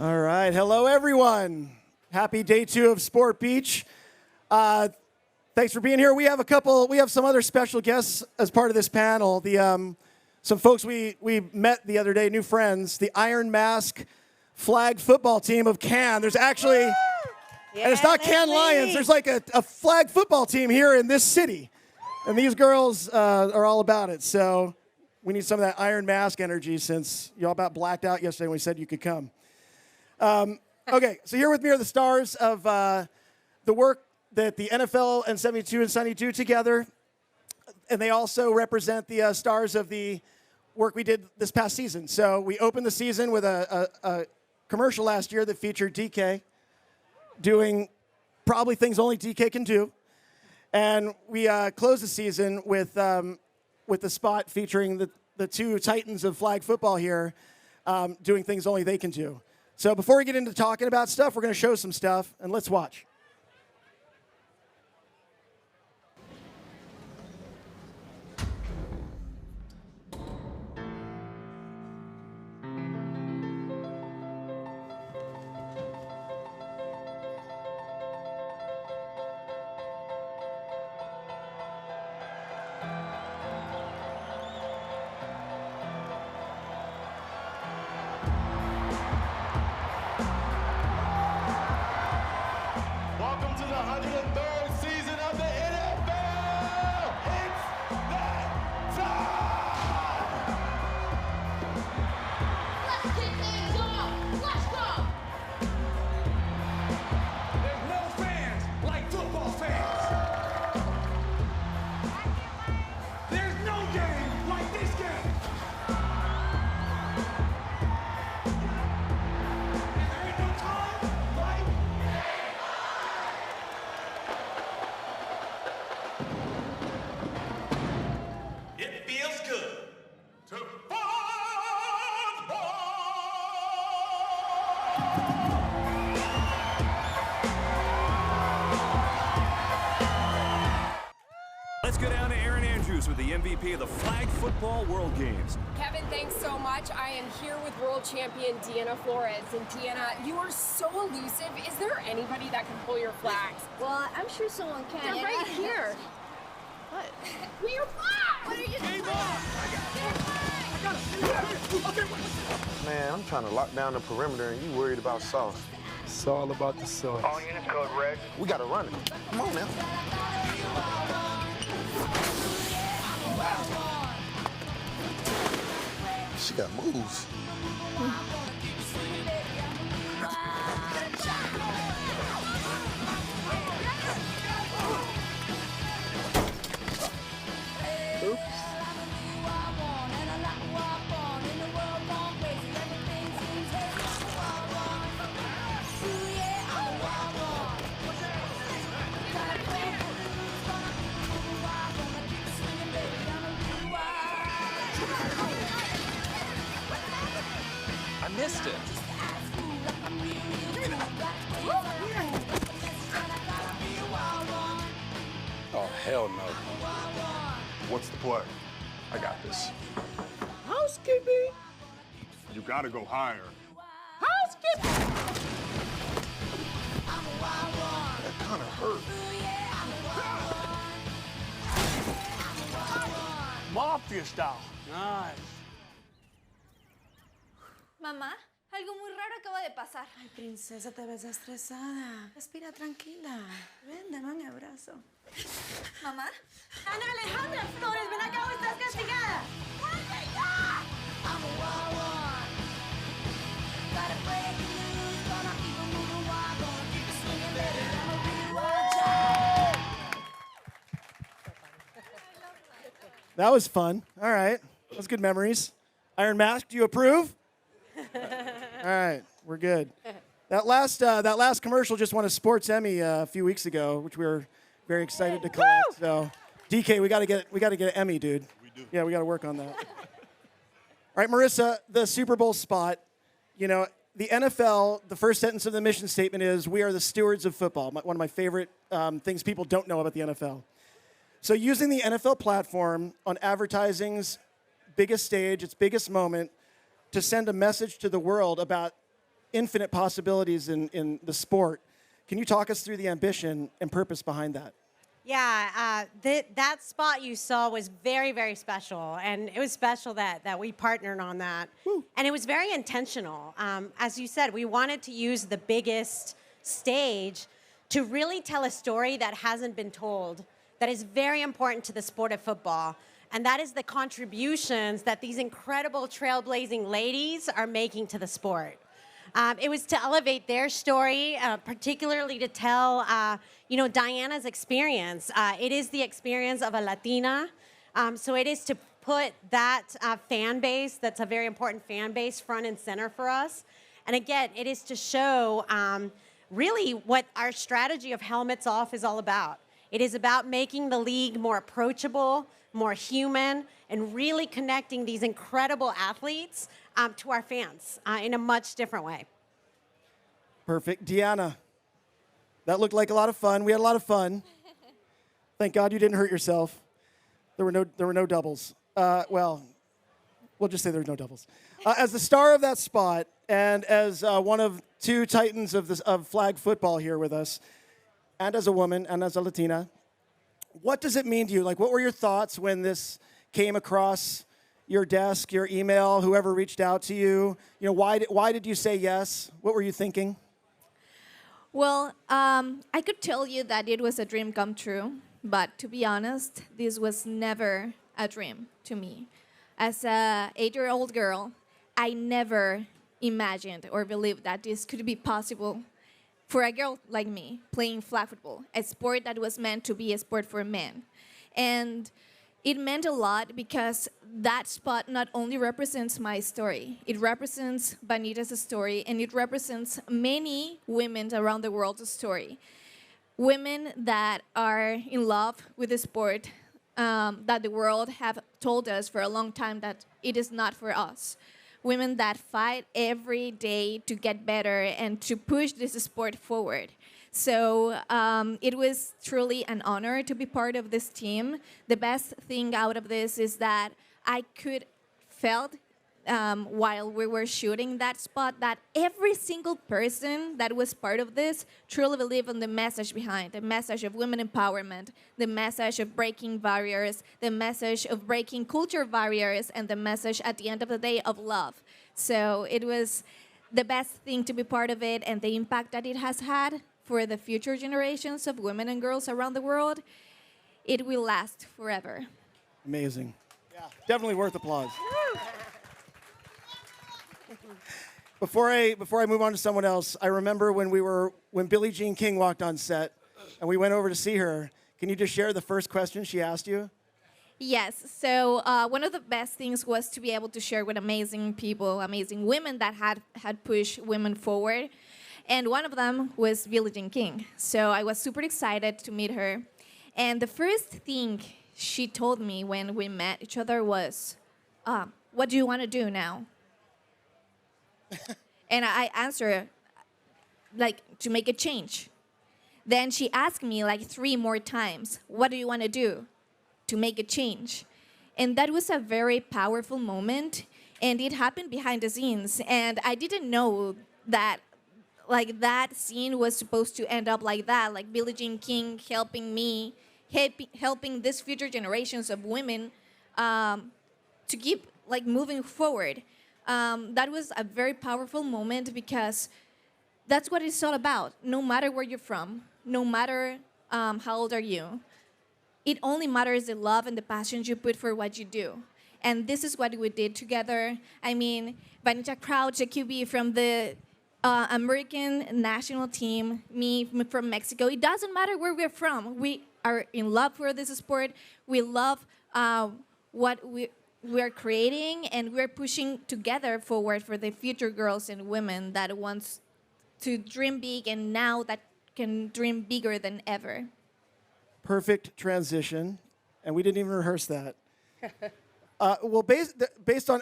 All right. Hello, everyone. Happy day 2 of Sport Beach. Thanks for being here. We have some other special guests as part of this panel. Some folks we met the other day, new friends, the Iron Mask flag football team of Cannes. There's actually, and it's not Cannes Lions, there's like a flag football team here in this city. And these girls are all about it. So we need some of that Iron Mask energy since you all about blacked out yesterday when we said you could come. Okay, so here with me are the stars of the work that the NFL and 72 and Sunny do together. And they also represent the stars of the work we did this past season. So we opened the season with a commercial last year that featured DK doing probably things only DK can do. And we closed the season with the spot featuring the two titans of flag football here doing things only they can do. So before we get into talking about stuff, we're going to show some stuff, and let's watch. Welcome to the 103rd season of the NFL. It's that time. Let's kick things off. Let's go. There's no fans like football fans. There's no game like this game. And there ain't no time like it feels good to football. Let's go down to Aaron Andrews with the MVP of the Flag Football World Games. Kevin, thanks so much. I am here with world champion Deanna Flores. And Deanna, you are so elusive. Is there anybody that can pull your flags? Well, I'm sure someone can. They're right here. What? Pull your flag! What are you doing? Man, I'm trying to lock down the perimeter and you worried about sauce. It's all about the sauce. All units code red. We gotta run it. Come on now. She got moves. Oops. I missed it. Oh, hell no. What's the play? I got this. Housekeeping. You gotta go higher. Housekeeping. That kind of hurt. Mafia style. Nice. Mamá, algo muy raro acaba de pasar. Ay, princesa, te ves estresada. Respira tranquila. Ven, dame un abrazo. Mamá. Ana Alejandra Flores, ven acá o estás castigada. That was fun. All right. That was good memories. Iron Mask, do you approve? All right. We're good. That last commercial just won a Sports Emmy a few weeks ago, which we were very excited to collect. So, DK, we got to get an Emmy, dude. We do. Yeah, we got to work on that. All right, Marissa, the Super Bowl spot. You know, the NFL, the first sentence of the mission statement is, "We are the stewards of football." One of my favorite things people don't know about the NFL. So using the NFL platform on advertising's biggest stage, its biggest moment, to send a message to the world about infinite possibilities in the sport. Can you talk us through the ambition and purpose behind that? Yeah, that spot you saw was very, very special. And it was special that we partnered on that. Woo. And it was very intentional. As you said, we wanted to use the biggest stage to really tell a story that hasn't been told, that is very important to the sport of football. And that is the contributions that these incredible trailblazing ladies are making to the sport. It was to elevate their story, particularly to tell, Diana's experience. It is the experience of a Latina. So it is to put that fan base, that's a very important fan base, front and center for us. And again, it is to show really what our strategy of Helmets Off is all about. It is about making the league more approachable, more human, and really connecting these incredible athletes to our fans in a much different way. Perfect. Deanna, that looked like a lot of fun. We had a lot of fun. Thank God you didn't hurt yourself. There were no doubles. Well, we'll just say there were no doubles. As the star of that spot, and as one of two titans of flag football here with us, and as a woman, and as a Latina, what does it mean to you? Like, what were your thoughts when this came across your desk, your email, whoever reached out to you? Why did you say yes? What were you thinking? Well, I could tell you that it was a dream come true, but to be honest, this was never a dream to me. As an 8-year-old girl, I never imagined or believed that this could be possible for a girl like me playing flag football, a sport that was meant to be a sport for men. And it meant a lot because that spot not only represents my story, it represents Vanita's story, and it represents many women around the world's story. Women that are in love with the sport, that the world have told us for a long time that it is not for us. Women that fight every day to get better and to push this sport forward. So it was truly an honor to be part of this team. The best thing out of this is that I could felt while we were shooting that spot that every single person that was part of this truly believed in the message behind, the message of women empowerment, the message of breaking barriers, the message of breaking culture barriers, and the message at the end of the day of love. So it was the best thing to be part of it, and the impact that it has had for the future generations of women and girls around the world, it will last forever. Amazing. Yeah, definitely worth applause. Before I move on to someone else, I remember when Billie Jean King walked on set, and we went over to see her. Can you just share the first question she asked you? Yes. So one of the best things was to be able to share with amazing people, amazing women that had pushed women forward. And one of them was Billie Jean King. So I was super excited to meet her. And the first thing she told me when we met each other was, what do you want to do now? And I answered, like, to make a change. Then she asked me like 3 more times, what do you want to do to make a change? And that was a very powerful moment. And it happened behind the scenes. And I didn't know that like that scene was supposed to end up like that, like Billie Jean King helping me, helping this future generations of women to keep like moving forward. That was a very powerful moment because that's what it's all about. No matter where you're from, no matter how old are you, it only matters the love and the passion you put for what you do. And this is what we did together. I mean, Vanita Krouch, a QB from the American national team, me from Mexico. It doesn't matter where we're from. We are in love for this sport. We love what we're creating, and we're pushing together forward for the future girls and women that wants to dream big and now that can dream bigger than ever. Perfect transition, and we didn't even rehearse that. Well, based on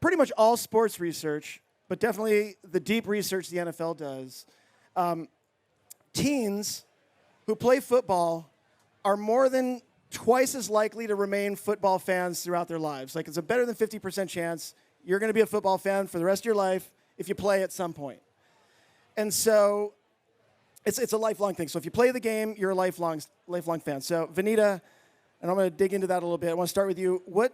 pretty much all sports research, but definitely the deep research the NFL does, teens who play football are more than twice as likely to remain football fans throughout their lives. Like, it's a better than 50% chance you're going to be a football fan for the rest of your life if you play at some point. And so it's a lifelong thing. So if you play the game, you're a lifelong fan. So Vanita, and I'm going to dig into that a little bit. I want to start with you. What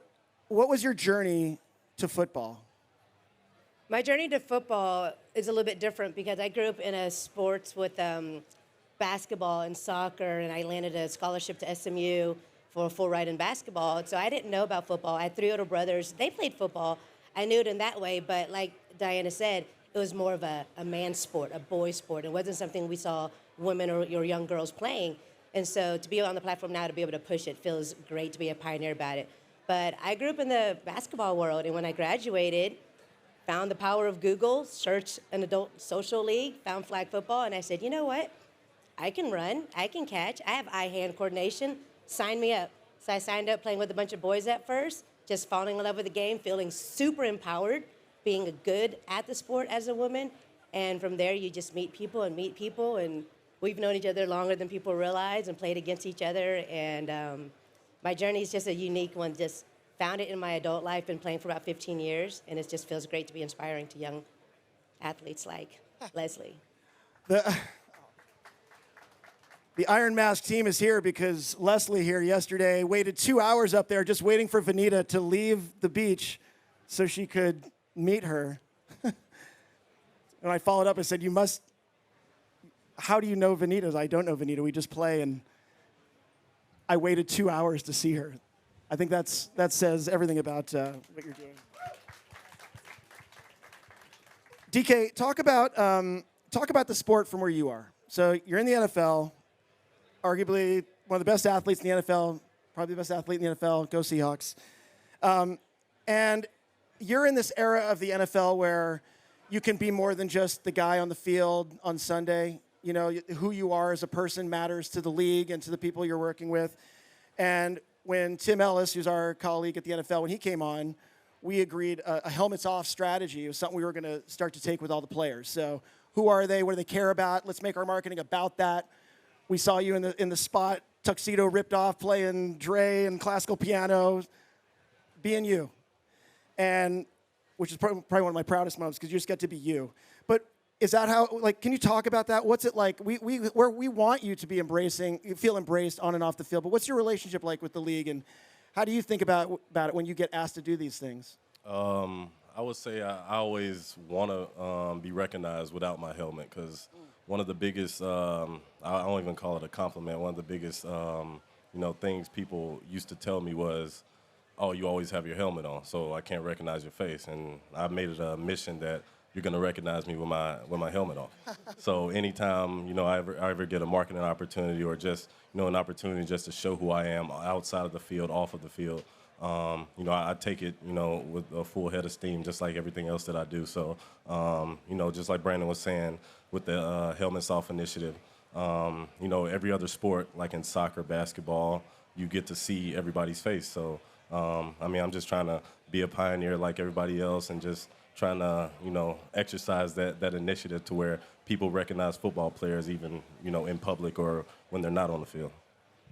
was your journey to football? My journey to football is a little bit different because I grew up in a sports with basketball and soccer, and I landed a scholarship to SMU for a full ride in basketball. So I didn't know about football. I had 3 older brothers. They played football. I knew it in that way, but like Diana said, it was more of a man's sport, a boy's sport. It wasn't something we saw women or young girls playing. And so to be on the platform now to be able to push it feels great to be a pioneer about it. But I grew up in the basketball world, and when I graduated, found the power of Google, searched an adult social league, found flag football, and I said, you know what? I can run, I can catch, I have eye-hand coordination, sign me up. So I signed up playing with a bunch of boys at first, just falling in love with the game, feeling super empowered, being good at the sport as a woman. And from there, you just meet people, and we've known each other longer than people realize and played against each other. And my journey is just a unique one. Just found it in my adult life, been playing for about 15 years, and it just feels great to be inspiring to young athletes like Leslie. The Iron Mask team is here because Leslie here yesterday waited 2 hours up there just waiting for Vanita to leave the beach so she could meet her. And I followed up and said, how do you know Vanita? I don't know Vanita. We just play, and I waited 2 hours to see her. I think that says everything about what you're doing. DK, talk about the sport from where you are. So you're in the NFL, arguably one of the best athletes in the NFL, probably the best athlete in the NFL. Go Seahawks. And you're in this era of the NFL where you can be more than just the guy on the field on Sunday. You know, who you are as a person matters to the league and to the people you're working with. And when Tim Ellis, who's our colleague at the NFL, when he came on, we agreed a helmets off strategy was something we were going to start to take with all the players. So who are they? What do they care about? Let's make our marketing about that. We saw you in the spot, tuxedo ripped off, playing Dre and classical piano, being you. And which is probably one of my proudest moments because you just get to be you. But is that how, like, can you talk about that? What's it like? We want you to be feel embraced on and off the field, but what's your relationship like with the league, and how do you think about it when you get asked to do these things? I would say I always want to be recognized without my helmet because one of the biggest, I don't even call it a compliment, one of the biggest, things people used to tell me was, oh, you always have your helmet on, so I can't recognize your face. And I made it a mission that you're going to recognize me with my helmet on. So anytime, I ever get a marketing opportunity or just, an opportunity just to show who I am outside of the field, off of the field, I take it, with a full head of steam, just like everything else that I do. So, just like Brandon was saying with the Helmets Off initiative, every other sport, like in soccer, basketball, you get to see everybody's face. So, I'm just trying to be a pioneer like everybody else and just trying to, exercise that initiative to where people recognize football players even, in public or when they're not on the field.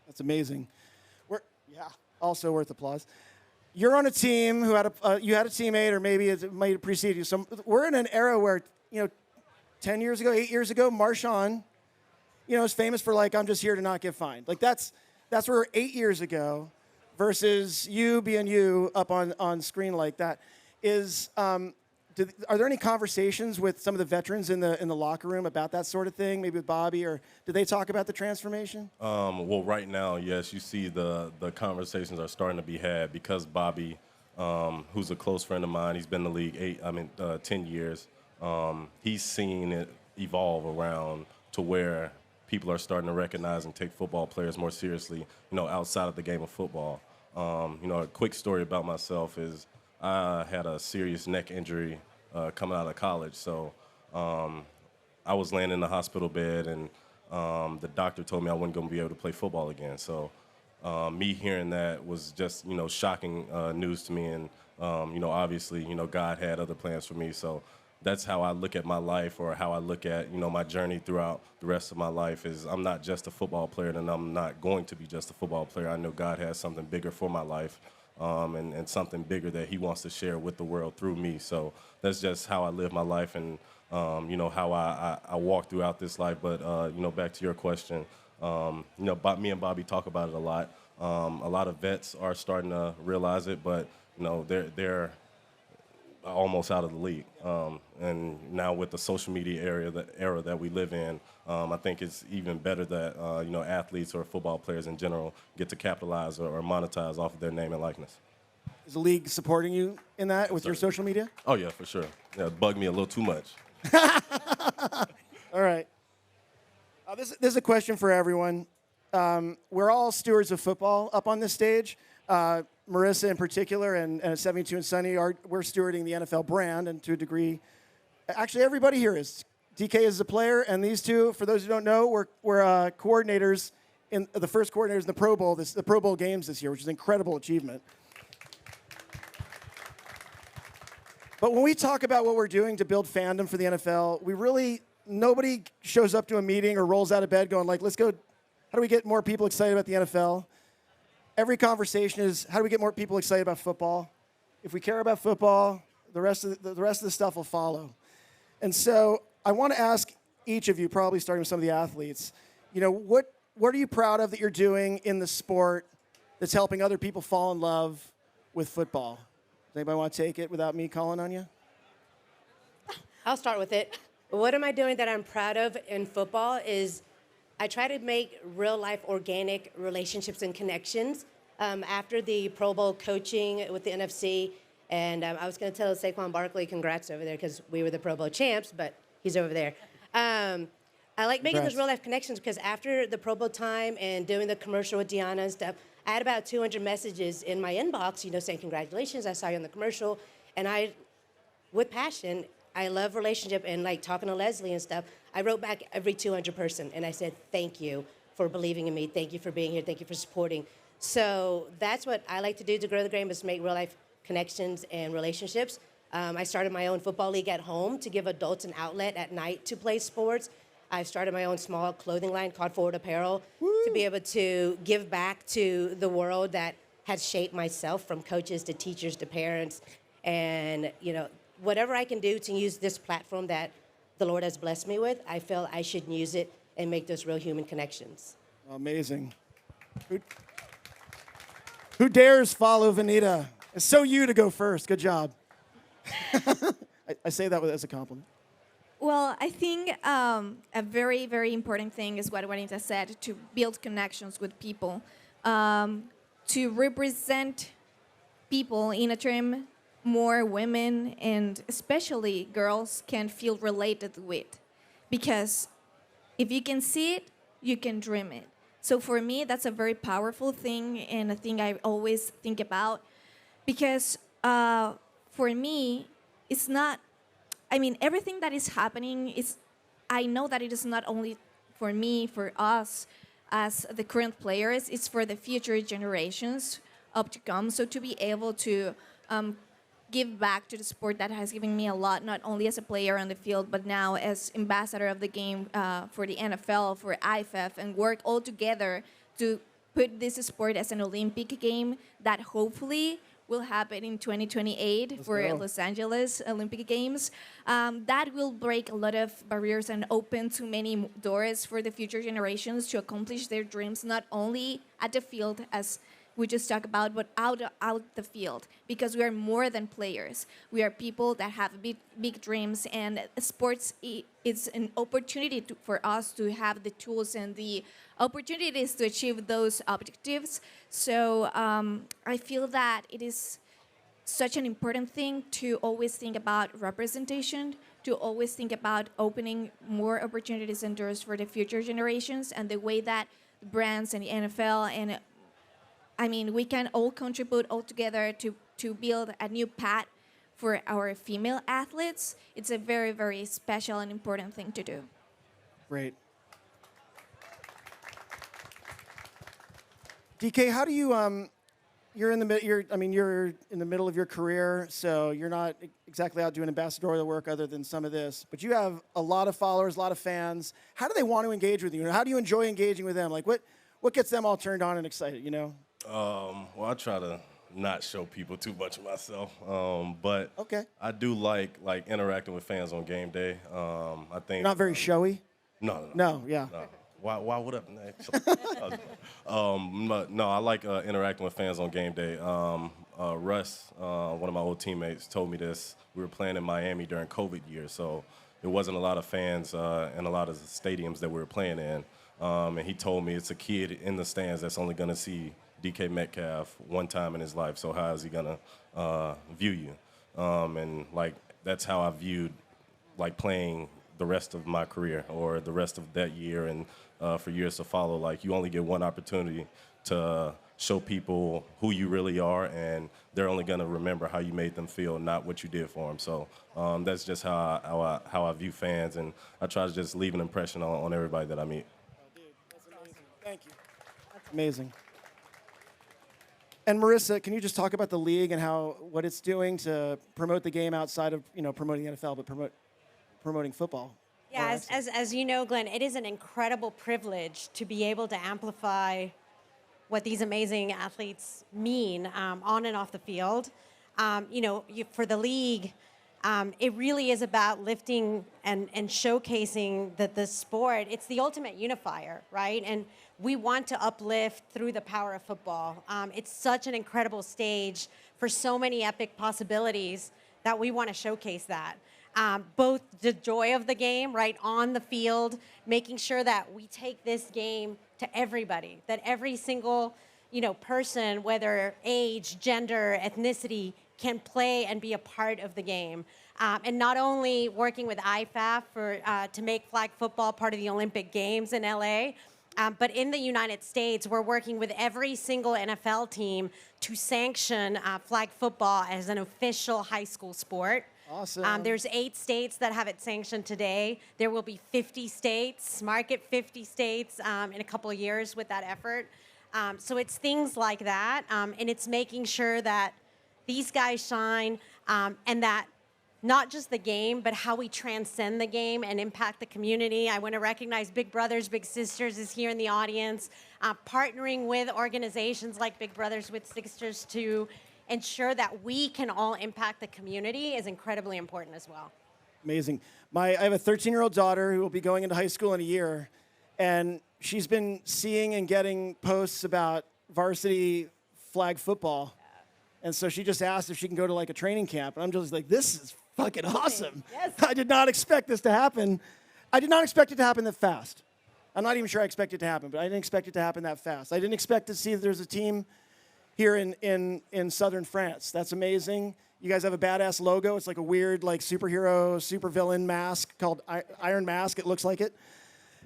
That's amazing. Also worth applause. You're on a team who had you had a teammate, or maybe it might have preceded you. So we're in an era where, 10 years ago, 8 years ago, Marshawn, is famous for like, I'm just here to not get fined. Like that's where 8 years ago versus you being you up on screen like that. Are there any conversations with some of the veterans in the locker room about that sort of thing, maybe with Bobby, or did they talk about the transformation? Well, right now, yes, you see the conversations are starting to be had because Bobby, who's a close friend of mine, he's been in the league 10 years. He's seen it evolve around to where people are starting to recognize and take football players more seriously, outside of the game of football. A quick story about myself is I had a serious neck injury coming out of college. So I was laying in the hospital bed, and the doctor told me I wasn't going to be able to play football again. So me hearing that was just, shocking news to me. And, obviously, God had other plans for me. So that's how I look at my life, or how I look at, my journey throughout the rest of my life is I'm not just a football player, and I'm not going to be just a football player. I know God has something bigger for my life. And something bigger that he wants to share with the world through me. So that's just how I live my life, and you know, how I walk throughout this life. But, you know, back to your question, you know, me and Bobby talk about it a lot. A lot of vets are starting to realize it, but, you know, they're almost out of the league. And now with the social media era that we live in, I think it's even better that, you know, athletes or football players in general get to capitalize or monetize off of their name and likeness. Is the league supporting you in that with your social media? Oh, yeah, for sure. Yeah, it bugged me a little too much. All right. This is a question for everyone. We're all stewards of football up on this stage. Marissa in particular and 72 and Sunny, we're stewarding the NFL brand, and to a degree, actually everybody here is. DK is a player, and these two, for those who don't know, we're coordinators the first coordinators in the Pro Bowl, the Pro Bowl games this year, which is an incredible achievement. But when we talk about what we're doing to build fandom for the NFL, nobody shows up to a meeting or rolls out of bed going like, let's go, how do we get more people excited about the NFL? Every conversation is, how do we get more people excited about football? If we care about football, the rest of the stuff will follow. And so I want to ask each of you, probably starting with some of the athletes, you know, what are you proud of that you're doing in the sport that's helping other people fall in love with football? Does anybody want to take it without me calling on you? I'll start with it. What am I doing that I'm proud of in football is I try to make real-life organic relationships and connections. After the Pro Bowl coaching with the NFC, and I was going to tell Saquon Barkley, congrats over there, because we were the Pro Bowl champs, but he's over there. I like making those real-life connections because after the Pro Bowl time and doing the commercial with Deanna and stuff, I had about 200 messages in my inbox, you know, saying, congratulations, I saw you on the commercial. And I, with passion, I love relationship and like talking to Leslie and stuff. I wrote back every 200 person and I said, thank you for believing in me. Thank you for being here. Thank you for supporting. So that's what I like to do to grow the game, is make real life connections and relationships. I started my own football league at home to give adults an outlet at night to play sports. I've started my own small clothing line called Forward Apparel to be able to give back to the world that has shaped myself, from coaches to teachers to parents. And, you know, whatever I can do to use this platform that the Lord has blessed me with, I feel I should use it and make those real human connections. Amazing. Who dares follow Vanita? It's so you to go first. Good job. I say that as a compliment. Well, I think a very, very important thing is what Juanita said, to build connections with people, to represent people in a term more women and especially girls can feel related with. Because if you can see it, you can dream it. So for me, that's a very powerful thing and a thing I always think about. Because for me, it's not, I mean, everything that is happening is, I know that it is not only for me, for us as the current players, it's for the future generations up to come. So to be able to give back to the sport that has given me a lot, not only as a player on the field, but now as ambassador of the game for the NFL, for IFF, and work all together to put this sport as an Olympic game that hopefully will happen in 2028 for Los Angeles Olympic Games. That will break a lot of barriers and open too many doors for the future generations to accomplish their dreams, not only at the field, as we just talked about, but out the field, because we are more than players. We are people that have big dreams, and sports is an opportunity for us to have the tools and the opportunities to achieve those objectives. So I feel that it is such an important thing to always think about representation, to always think about opening more opportunities and doors for the future generations, and the way that brands and the NFL and I mean, we can all contribute all together to build a new path for our female athletes. It's a very, very special and important thing to do. Great. DK, how do you you're in the middle of your career, so you're not exactly out doing ambassadorial work other than some of this, but you have a lot of followers, a lot of fans. How do they want to engage with you? How do you enjoy engaging with them? Like what gets them all turned on and excited, you know? Well, I try to not show people too much of myself. But Okay. I do like interacting with fans on game day. I think Not very showy? No. No, yeah. No. Why would up next? No, I like interacting with fans on game day. Russ, one of my old teammates, told me this. We were playing in Miami during COVID year, so there wasn't a lot of fans in a lot of the stadiums that we were playing in. And he told me it's a kid in the stands that's only going to see DK Metcalf one time in his life, so how is he going to view you? And, like, that's how I viewed, like, playing the rest of my career or the rest of that year and for years to follow. Like, you only get one opportunity to show people who you really are, and they're only going to remember how you made them feel, not what you did for them. So that's just how I view fans, and I try to just leave an impression on everybody that I meet. Oh, dude, that's amazing. Thank you. That's amazing. And Marissa, can you just talk about the league and what it's doing to promote the game outside of promoting the NFL, but promoting football? Yeah, as you know, Glenn, it is an incredible privilege to be able to amplify what these amazing athletes mean on and off the field. For the league, it really is about lifting and showcasing the sport. It's the ultimate unifier, right? And we want to uplift through the power of football. It's such an incredible stage for so many epic possibilities that we want to showcase that. Both the joy of the game, right, on the field, making sure that we take this game to everybody, that every single, person, whether age, gender, ethnicity, can play and be a part of the game. And not only working with IFAF to make flag football part of the Olympic Games in LA, but in the United States, we're working with every single NFL team to sanction flag football as an official high school sport. Awesome. There's 8 states that have it sanctioned today. There will be 50 states, market 50 states in a couple of years with that effort. So it's things like that, and it's making sure that these guys shine, and that not just the game, but how we transcend the game and impact the community. I want to recognize Big Brothers Big Sisters is here in the audience, partnering with organizations like Big Brothers Big Sisters to ensure that we can all impact the community is incredibly important as well. Amazing. I have a 13-year-old daughter who will be going into high school in a year, and she's been seeing and getting posts about varsity flag football. And so she just asked if she can go to like a training camp. And I'm just like, this is fucking awesome. Yes. I did not expect this to happen. I did not expect it to happen that fast. I'm not even sure I expected it to happen, but I didn't expect it to happen that fast. I didn't expect to see that there's a team here in southern France. That's amazing. You guys have a badass logo. It's like a weird like superhero, supervillain mask called Iron Mask. It looks like it.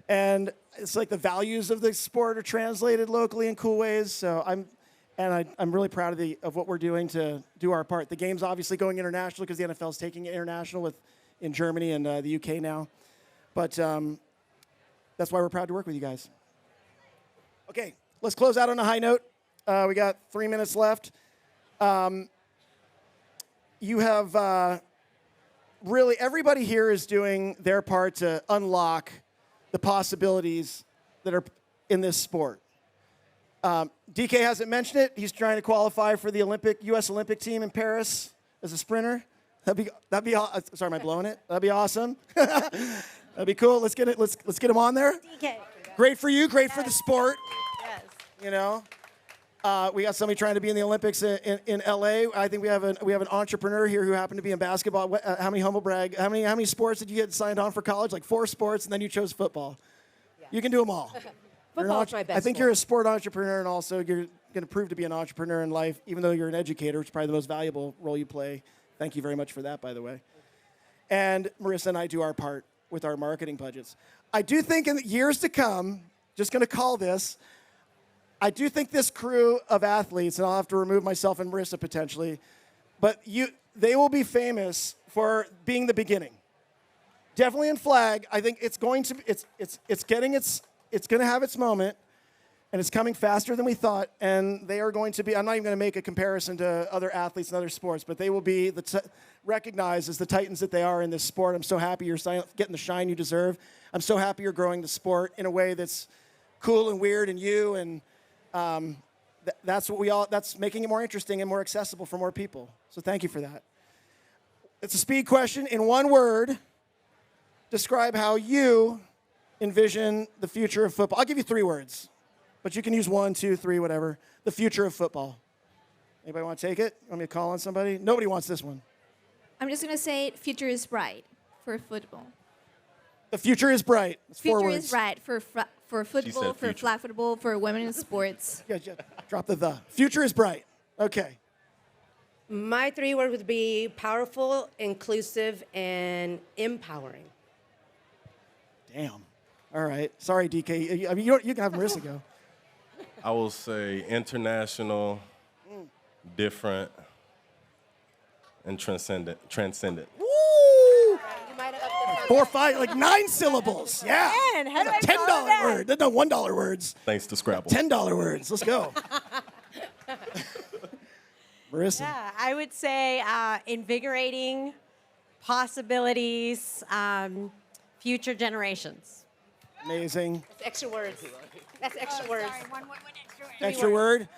And it's like the values of the sport are translated locally in cool ways. So I'm really proud of what we're doing to do our part. The game's obviously going international because the NFL is taking it international in Germany and the UK now. But that's why we're proud to work with you guys. Okay, let's close out on a high note. We got 3 minutes left. You have really, everybody here is doing their part to unlock the possibilities that are in this sport. DK hasn't mentioned it. He's trying to qualify for the U.S. Olympic team in Paris as a sprinter. That'd be sorry, am I blowing it? That'd be awesome. That'd be cool. Let's get him on there. DK. Great for you. Great for the sport. Yes. We got somebody trying to be in the Olympics in LA. I think we have an entrepreneur here who happened to be in basketball. How many humble brag? How many sports did you get signed on for college? Like 4 sports, and then you chose football. Yeah. You can do them all. Football's my best I think sport. you're a sport entrepreneur, and also you're going to prove to be an entrepreneur in life, even though you're an educator, which is probably the most valuable role you play. Thank you very much for that, by the way. And Marissa and I do our part with our marketing budgets. I do think in the years to come, just going to call this, I do think this crew of athletes, and I'll have to remove myself and Marissa potentially, but they will be famous for being the beginning. Definitely in flag, I think it's going to it's going to have its moment, and it's coming faster than we thought, and they are going to be, I'm not even going to make a comparison to other athletes in other sports, but they will be recognized as the titans that they are in this sport. I'm so happy you're getting the shine you deserve. I'm so happy you're growing the sport in a way that's cool and weird and you, and that's what that's making it more interesting and more accessible for more people. So thank you for that. It's a speed question. In one word, describe how you envision the future of football. I'll give you 3 words, but you can use 1, 2, 3, whatever. The future of football. Anybody want to take it? Want me to call on somebody? Nobody wants this one. I'm just going to say future is bright for football. The future is bright. It's 4 Future words. is bright for football, for flag football, for women in sports. Yeah, drop the. Future is bright. Okay. My 3 words would be powerful, inclusive, and empowering. Damn. All right. Sorry, DK. I mean, you can have Marissa go. I will say international, different, and transcendent. Woo! You might have upped 4, 5, like 9 syllables. Yeah. Man, how That's do a I follow $10 that? word. That's no $1 words. Thanks to Scrabble. $10 words. Let's go. Marissa. Yeah, I would say invigorating, possibilities, future generations. Amazing. That's extra words. That's extra words. Sorry, one extra word. Extra word.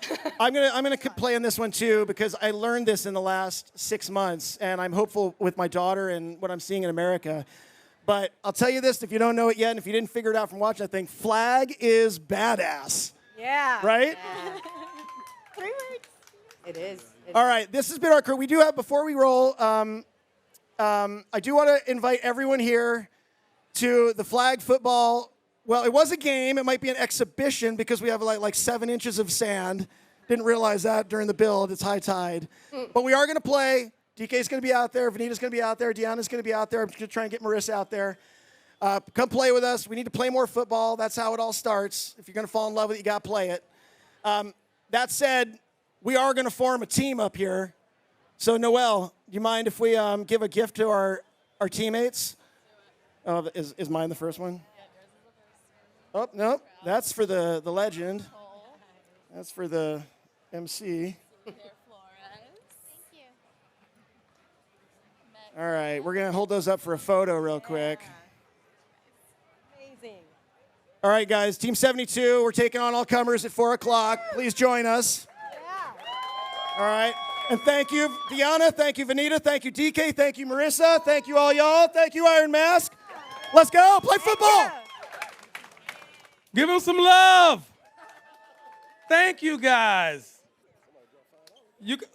I'm gonna play on this one too because I learned this in the last 6 months, and I'm hopeful with my daughter and what I'm seeing in America. But I'll tell you this: if you don't know it yet, and if you didn't figure it out from watching, I think flag is badass. Yeah. Right? Yeah. 3 words. It is. All right, this has been our crew. We do have, before we roll, I do want to invite everyone here to the flag football. Well, it was a game. It might be an exhibition because we have like 7 inches of sand. Didn't realize that during the build. It's high tide. But we are going to play. DK's going to be out there. Vanita's going to be out there. Deanna's going to be out there. I'm going to try and get Marissa out there. Come play with us. We need to play more football. That's how it all starts. If you're going to fall in love with it, you got to play it. That said, we are going to form a team up here. So, Noelle, do you mind if we give a gift to our teammates? Is mine the first one? Oh, no. That's for the legend. That's for the MC. All right. We're going to hold those up for a photo real quick. Amazing. All right, guys. Team 72, we're taking on all comers at 4 o'clock. Please join us. All right. And thank you, Deanna. Thank you, Vanita. Thank you, DK. Thank you, Marissa. Thank you, all y'all. Thank you, Iron Mask. Let's go. Play football. Give him some love. Thank you, guys.